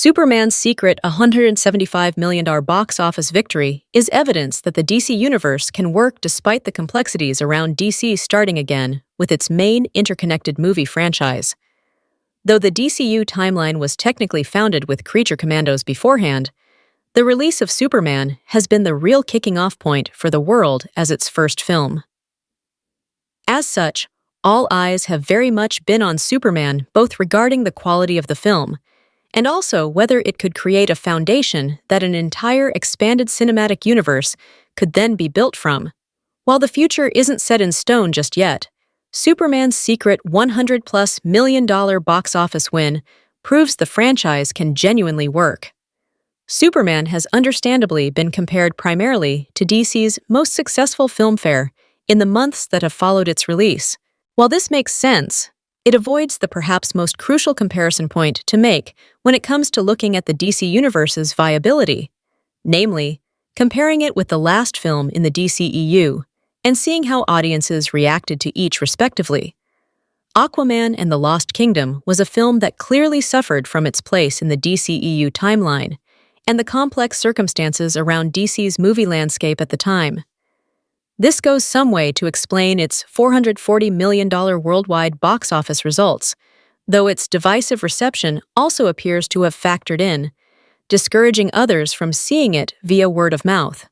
Superman's secret $175 million box office victory is evidence that the DC universe can work despite the complexities around DC starting again with its main interconnected movie franchise. Though the DCU timeline was technically founded with Creature Commandos beforehand, the release of Superman has been the real kicking-off point for the world as its first film. As such, all eyes have very much been on Superman, both regarding the quality of the film and also whether it could create a foundation that an entire expanded cinematic universe could then be built from. While the future isn't set in stone just yet, Superman's secret $100+ million box office win proves the franchise can genuinely work. Superman has understandably been compared primarily to DC's most successful film fare in the months that have followed its release. While this makes sense, it avoids the perhaps most crucial comparison point to make when it comes to looking at the DC Universe's viability, namely, comparing it with the last film in the DCEU and seeing how audiences reacted to each respectively. Aquaman and the Lost Kingdom was a film that clearly suffered from its place in the DCEU timeline and the complex circumstances around DC's movie landscape at the time. This goes some way to explain its $440 million worldwide box office results, though its divisive reception also appears to have factored in, discouraging others from seeing it via word of mouth.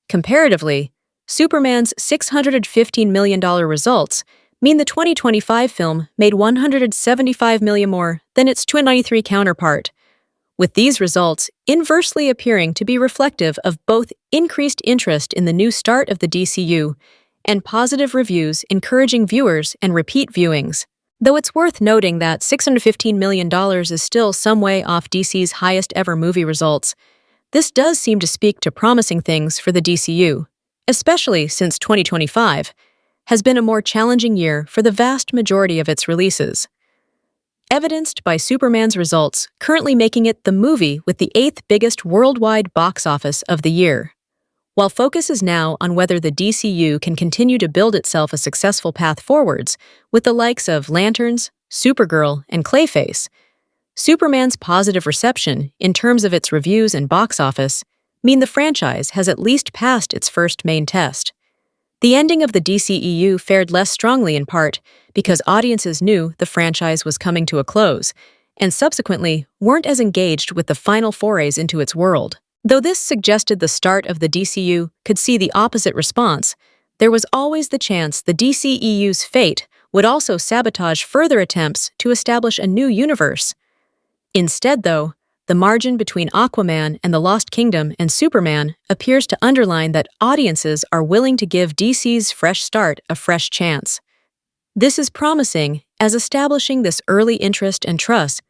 Comparatively, Superman's $615 million results mean the 2025 film made $175 million more than its 2093 counterpart, with these results inversely appearing to be reflective of both increased interest in the new start of the DCU and positive reviews encouraging viewers and repeat viewings. Though it's worth noting that $615 million is still some way off DC's highest-ever movie results, this does seem to speak to promising things for the DCU, especially since 2025 has been a more challenging year for the vast majority of its releases. Evidenced by Superman's results currently making it the movie with the 8th biggest worldwide box office of the year. While focus is now on whether the DCU can continue to build itself a successful path forwards with the likes of Lanterns, Supergirl, and Clayface, Superman's positive reception in terms of its reviews and box office mean the franchise has at least passed its first main test. The ending of the DCEU fared less strongly in part because audiences knew the franchise was coming to a close and subsequently weren't as engaged with the final forays into its world. Though this suggested the start of the DCU could see the opposite response, there was always the chance the DCEU's fate would also sabotage further attempts to establish a new universe. Instead, though, the margin between Aquaman and the Lost Kingdom and Superman appears to underline that audiences are willing to give DC's fresh start a fresh chance. This is promising, as establishing this early interest and trust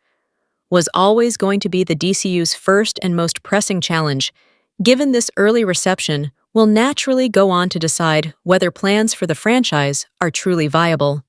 was always going to be the DCU's first and most pressing challenge. Given this early reception, will naturally go on to decide whether plans for the franchise are truly viable.